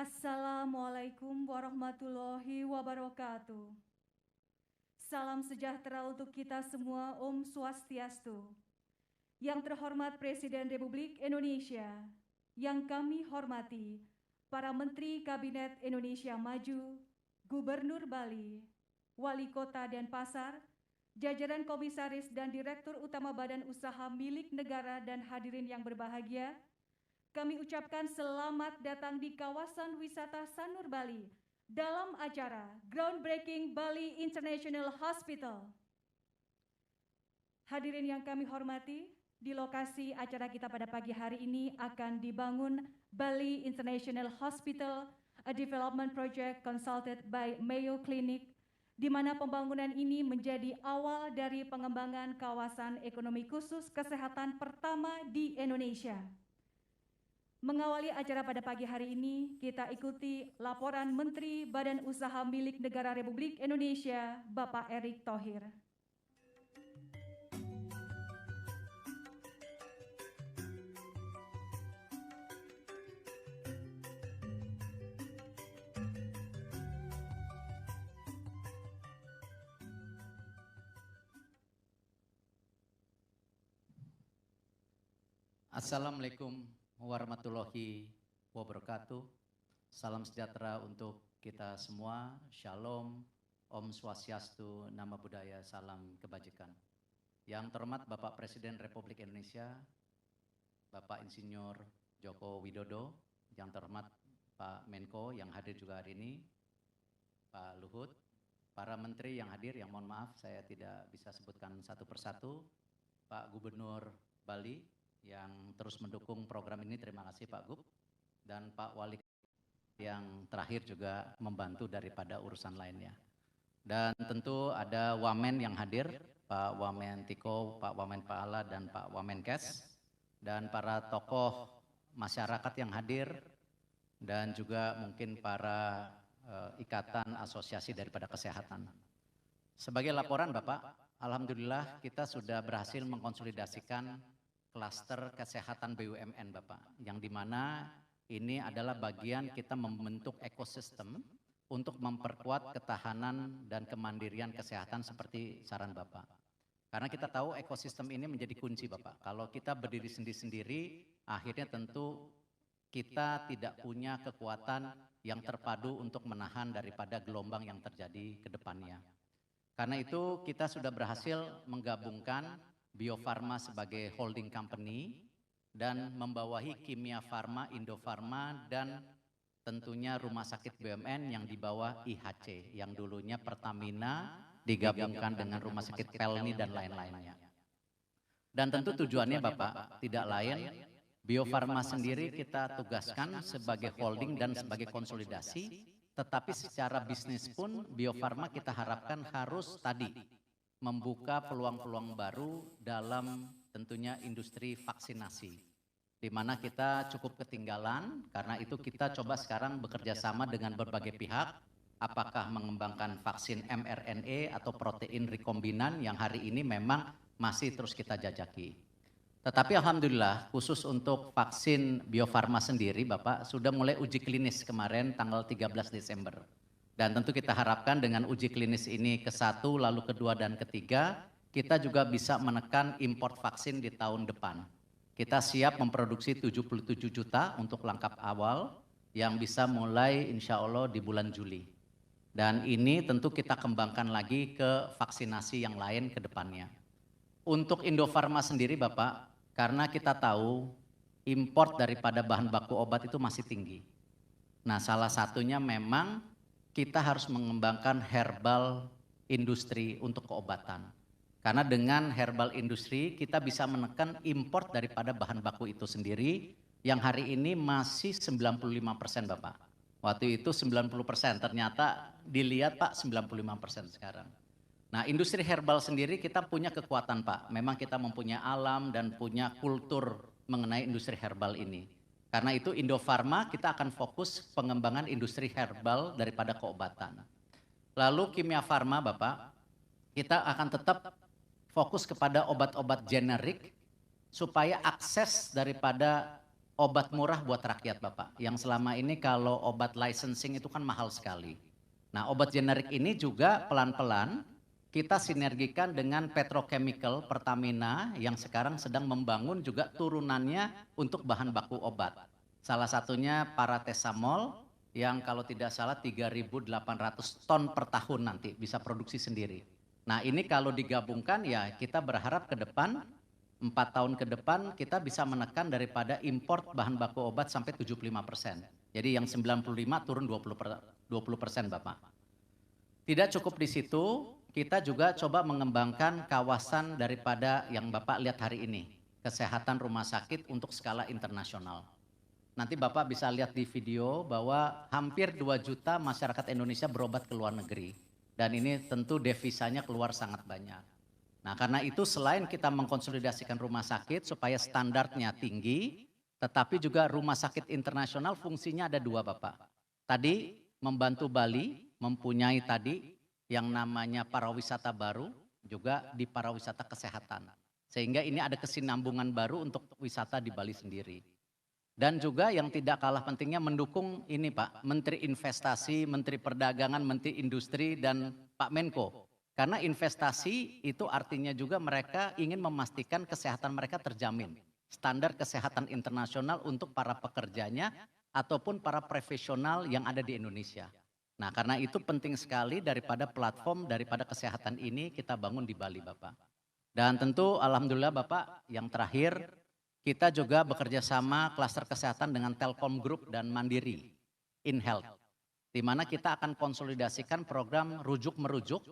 Assalamualaikum warahmatullahi wabarakatuh. Salam sejahtera untuk kita semua, Om Swastiastu. Yang terhormat Presiden Republik Indonesia, yang kami hormati para Menteri Kabinet Indonesia Maju, Gubernur Bali, Wali Kota Denpasar, jajaran Komisaris dan Direktur Utama Badan Usaha Milik Negara dan hadirin yang berbahagia, kami ucapkan selamat datang di kawasan wisata Sanur Bali dalam acara Groundbreaking Bali International Hospital. Hadirin yang kami hormati, di lokasi acara kita pada pagi hari ini akan dibangun Bali International Hospital, a development project consulted by Mayo Clinic, di mana pembangunan ini menjadi awal dari pengembangan kawasan ekonomi khusus kesehatan pertama di Indonesia. Mengawali acara pada pagi hari ini, kita ikuti laporan Menteri Badan Usaha Milik Negara Republik Indonesia, Bapak Erick Thohir. Assalamualaikum warahmatullahi wabarakatuh. Salam sejahtera untuk kita semua. Shalom, Om Swastiastu, Nama Budaya, Salam Kebajikan. Yang terhormat Bapak Presiden Republik Indonesia, Bapak Insinyur Joko Widodo, yang terhormat Pak Menko yang hadir juga hari ini, Pak Luhut, para menteri yang hadir, yang mohon maaf saya tidak bisa sebutkan satu persatu, Pak Gubernur Bali, yang terus mendukung program ini, terima kasih Pak Gub, dan Pak Wali yang terakhir juga membantu daripada urusan lainnya. Dan tentu ada Wamen yang hadir, Pak Wamen Tiko, Pak Wamen Paala, dan Pak Wamen Kes, dan para tokoh masyarakat yang hadir, dan juga mungkin para ikatan asosiasi daripada kesehatan. Sebagai laporan Bapak, alhamdulillah kita sudah berhasil mengkonsolidasikan klaster kesehatan BUMN Bapak, yang dimana ini adalah bagian kita membentuk ekosistem untuk memperkuat ketahanan dan kemandirian kesehatan seperti saran Bapak. Karena kita tahu ekosistem ini menjadi kunci Bapak. Kalau kita berdiri sendiri-sendiri, akhirnya tentu kita tidak punya kekuatan yang terpadu untuk menahan daripada gelombang yang terjadi ke depannya. Karena itu kita sudah berhasil menggabungkan Bio Farma sebagai holding company dan membawahi Kimia Farma, Indo Farma, dan tentunya rumah sakit BUMN yang di bawah IHC yang dulunya Pertamina digabungkan dengan rumah sakit Pelni dan lain-lainnya. Dan tentu tujuannya Bapak tidak lain, Bio Farma sendiri kita tugaskan sebagai holding dan sebagai konsolidasi, tetapi secara bisnis pun Bio Farma kita harapkan harus tadi membuka peluang-peluang baru dalam tentunya industri vaksinasi, di mana kita cukup ketinggalan. Karena itu kita coba sekarang bekerja sama dengan berbagai pihak, apakah mengembangkan vaksin mRNA atau protein rekombinan yang hari ini memang masih terus kita jajaki. Tetapi alhamdulillah khusus untuk vaksin Bio Farma sendiri Bapak sudah mulai uji klinis kemarin tanggal 13 Desember. Dan tentu kita harapkan dengan uji klinis ini ke-1, lalu ke-2 dan ke-3, kita juga bisa menekan import vaksin di tahun depan. Kita siap memproduksi 77 juta untuk langkah awal yang bisa mulai insya Allah di bulan Juli. Dan ini tentu kita kembangkan lagi ke vaksinasi yang lain ke depannya. Untuk Indofarma sendiri Bapak, karena kita tahu import daripada bahan baku obat itu masih tinggi. Nah salah satunya memang kita harus mengembangkan herbal industri untuk keobatan. Karena dengan herbal industri kita bisa menekan import daripada bahan baku itu sendiri yang hari ini masih 95% Bapak. Waktu itu 90%, ternyata dilihat Pak 95% sekarang. Nah industri herbal sendiri kita punya kekuatan Pak. Memang kita mempunyai alam dan punya kultur mengenai industri herbal ini. Karena itu Indofarma kita akan fokus pengembangan industri herbal daripada keobatan. Lalu Kimia Farma Bapak, kita akan tetap fokus kepada obat-obat generik supaya akses daripada obat murah buat rakyat Bapak. Yang selama ini kalau obat licensing itu kan mahal sekali. Nah, obat generik ini juga pelan-pelan kita sinergikan dengan petrochemical Pertamina yang sekarang sedang membangun juga turunannya untuk bahan baku obat. Salah satunya paracetamol yang kalau tidak salah 3.800 ton per tahun nanti bisa produksi sendiri. Nah, ini kalau digabungkan ya kita berharap ke depan 4 tahun ke depan kita bisa menekan daripada import bahan baku obat sampai 75%. Jadi yang 95 turun 20% Bapak. Tidak cukup di situ, kita juga coba mengembangkan kawasan daripada yang Bapak lihat hari ini, kesehatan rumah sakit untuk skala internasional. Nanti Bapak bisa lihat di video bahwa hampir 2 juta masyarakat Indonesia berobat ke luar negeri. Dan ini tentu devisanya keluar sangat banyak. Nah, karena itu selain kita mengkonsolidasikan rumah sakit supaya standarnya tinggi, tetapi juga rumah sakit internasional fungsinya ada 2 Bapak. Tadi membantu Bali mempunyai tadi yang namanya pariwisata baru, juga di pariwisata kesehatan. Sehingga ini ada kesinambungan baru untuk wisata di Bali sendiri. Dan juga yang tidak kalah pentingnya mendukung ini Pak, Menteri Investasi, Menteri Perdagangan, Menteri Industri, dan Pak Menko. Karena investasi itu artinya juga mereka ingin memastikan kesehatan mereka terjamin. Standar kesehatan internasional untuk para pekerjanya ataupun para profesional yang ada di Indonesia. Nah, karena itu penting sekali daripada platform daripada kesehatan ini kita bangun di Bali Bapak. Dan tentu alhamdulillah Bapak yang terakhir kita juga bekerja sama klaster kesehatan dengan Telkom Group dan Mandiri InHealth. Di mana kita akan konsolidasikan program rujuk-merujuk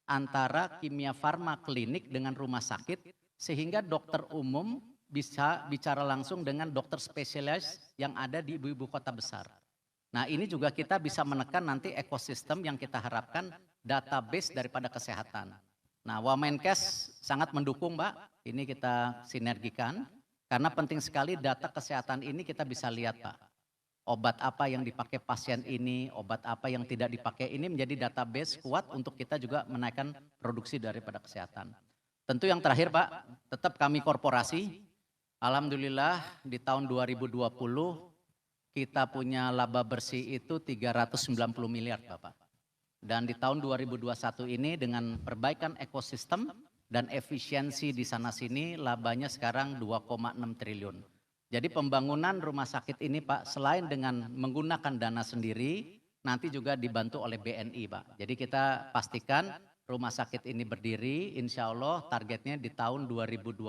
antara kimia farma klinik dengan rumah sakit sehingga dokter umum bisa bicara langsung dengan dokter spesialis yang ada di ibu-ibu kota besar. Nah, ini juga kita bisa menekan nanti ekosistem yang kita harapkan database daripada kesehatan. Nah, Wamenkes sangat mendukung Mbak, ini kita sinergikan karena penting sekali data kesehatan ini kita bisa lihat Pak. Obat apa yang dipakai pasien ini, obat apa yang tidak dipakai ini menjadi database kuat untuk kita juga menaikkan produksi daripada kesehatan. Tentu yang terakhir Pak, tetap kami korporasi, alhamdulillah di tahun 2020 kita punya laba bersih itu 390 miliar Bapak. Dan di tahun 2021 ini dengan perbaikan ekosistem dan efisiensi di sana sini labanya sekarang 2,6 triliun. Jadi pembangunan rumah sakit ini Pak, selain dengan menggunakan dana sendiri, nanti juga dibantu oleh BNI Pak. Jadi kita pastikan rumah sakit ini berdiri, insya Allah targetnya di tahun 2023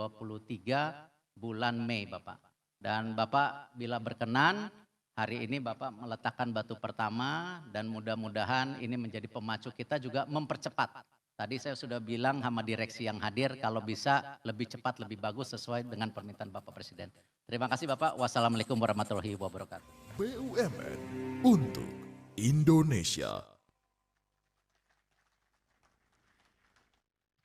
bulan Mei Bapak. Dan Bapak bila berkenan, hari ini Bapak meletakkan batu pertama dan mudah-mudahan ini menjadi pemacu kita juga mempercepat. Tadi saya sudah bilang sama direksi yang hadir kalau bisa lebih cepat, lebih bagus sesuai dengan permintaan Bapak Presiden. Terima kasih Bapak. Wassalamualaikum warahmatullahi wabarakatuh. BUMN untuk Indonesia.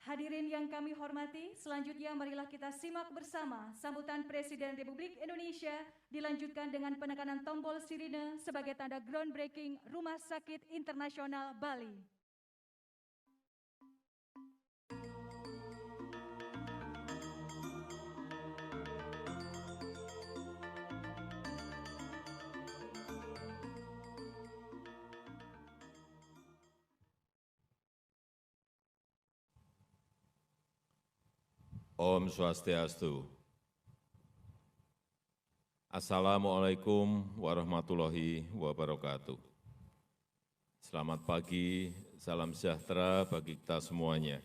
Hadirin yang kami hormati, selanjutnya marilah kita simak bersama sambutan Presiden Republik Indonesia dilanjutkan dengan penekanan tombol sirine sebagai tanda groundbreaking Rumah Sakit Internasional Bali. Om Swastiastu. Assalamualaikum warahmatullahi wabarakatuh. Selamat pagi, salam sejahtera bagi kita semuanya.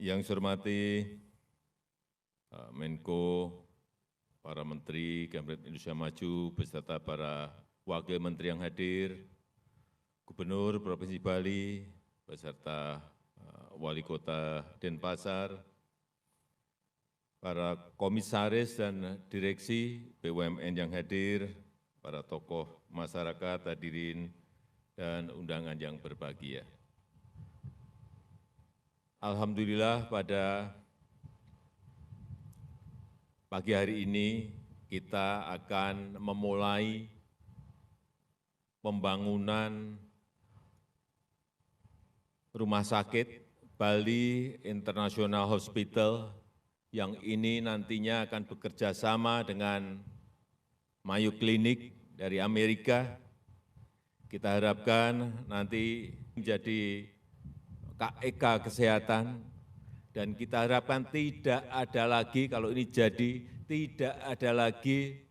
Yang saya hormati Pak Menko, para Menteri Kabinet Indonesia Maju, beserta para Wakil Menteri yang hadir, Gubernur Provinsi Bali, beserta Wali Kota Denpasar, para komisaris dan direksi BUMN yang hadir, para tokoh masyarakat, hadirin, dan undangan yang berbahagia. Alhamdulillah pada pagi hari ini kita akan memulai pembangunan Rumah Sakit Bali International Hospital yang ini nantinya akan bekerja sama dengan Mayo Clinic dari Amerika. Kita harapkan nanti menjadi KEK kesehatan, dan kita harapkan tidak ada lagi, kalau ini jadi, tidak ada lagi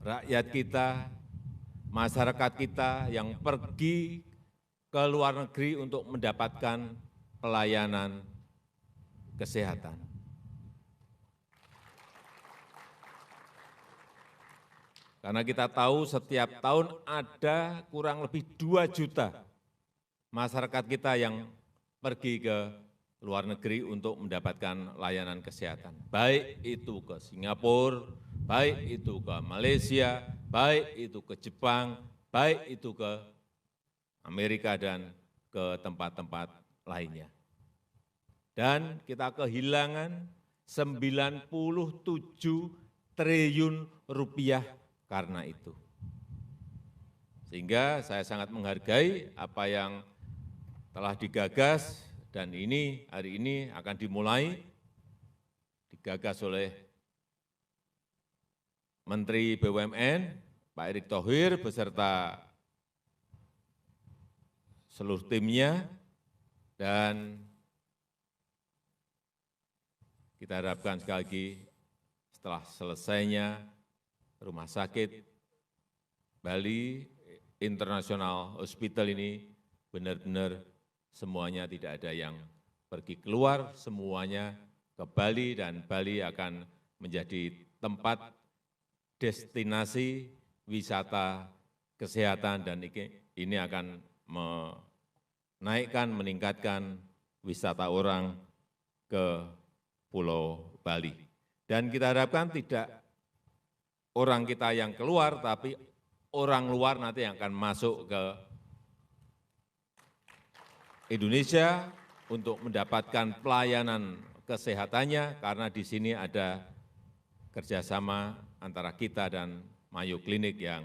rakyat kita, masyarakat kita yang pergi ke luar negeri untuk mendapatkan pelayanan kesehatan. Karena kita tahu setiap tahun ada kurang lebih 2 juta masyarakat kita yang pergi ke luar negeri untuk mendapatkan layanan kesehatan. Baik itu ke Singapura, baik itu ke Malaysia, baik itu ke Jepang, baik itu ke Amerika dan ke tempat-tempat lainnya. Dan kita kehilangan 97 triliun rupiah karena itu. Sehingga saya sangat menghargai apa yang telah digagas, dan ini hari ini akan dimulai, digagas oleh Menteri BUMN, Pak Erick Thohir, beserta seluruh timnya, dan kita harapkan sekali lagi setelah selesainya Rumah Sakit Bali International Hospital ini benar-benar semuanya tidak ada yang pergi keluar, semuanya ke Bali, dan Bali akan menjadi tempat destinasi wisata kesehatan, dan ini akan menaikkan, meningkatkan wisata orang ke Pulau Bali. Dan kita harapkan tidak orang kita yang keluar, tapi orang luar nanti yang akan masuk ke Indonesia untuk mendapatkan pelayanan kesehatannya, karena di sini ada kerjasama antara kita dan Mayo Clinic yang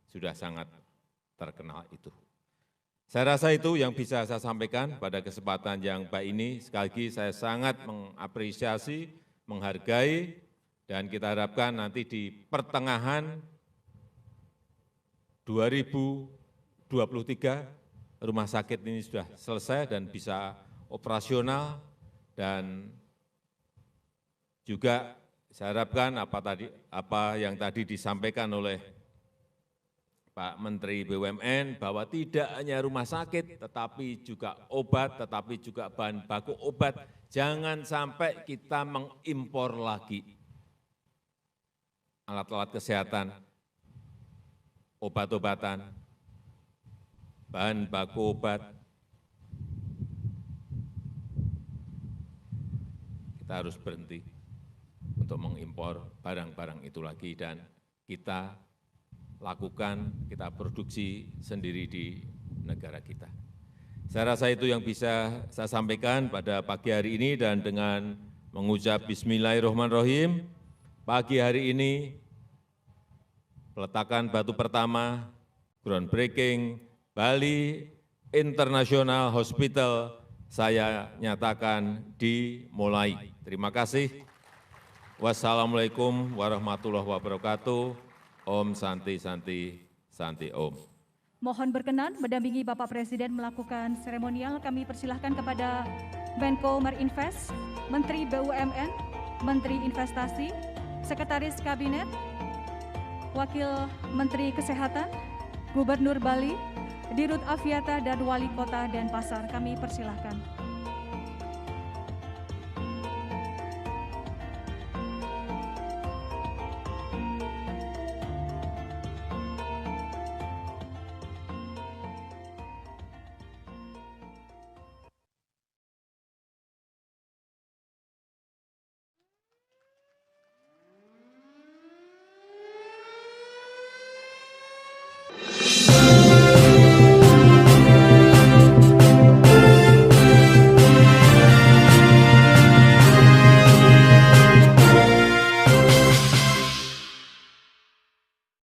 sudah sangat terkenal itu. Saya rasa itu yang bisa saya sampaikan pada kesempatan yang baik ini. Sekali lagi saya sangat mengapresiasi, menghargai, dan kita harapkan nanti di pertengahan 2023 rumah sakit ini sudah selesai dan bisa operasional, dan juga saya harapkan apa yang tadi disampaikan oleh Pak Menteri BUMN, bahwa tidak hanya rumah sakit, tetapi juga obat, tetapi juga bahan baku obat. Jangan sampai kita mengimpor lagi alat-alat kesehatan, obat-obatan, bahan baku obat. Kita harus berhenti untuk mengimpor barang-barang itu lagi, dan kita lakukan, kita produksi sendiri di negara kita. Saya rasa itu yang bisa saya sampaikan pada pagi hari ini, dan dengan mengucap Bismillahirrahmanirrahim, pagi hari ini peletakan batu pertama groundbreaking Bali International Hospital saya nyatakan dimulai. Terima kasih. Wassalamualaikum warahmatullahi wabarakatuh. Om Santi Santi Santi Om. Mohon berkenan mendampingi Bapak Presiden melakukan seremonial. Kami persilahkan kepada Menko Marinvest, Menteri BUMN, Menteri Investasi, Sekretaris Kabinet, Wakil Menteri Kesehatan, Gubernur Bali, Dirut Aviata, dan Wali Kota Denpasar. Kami persilahkan.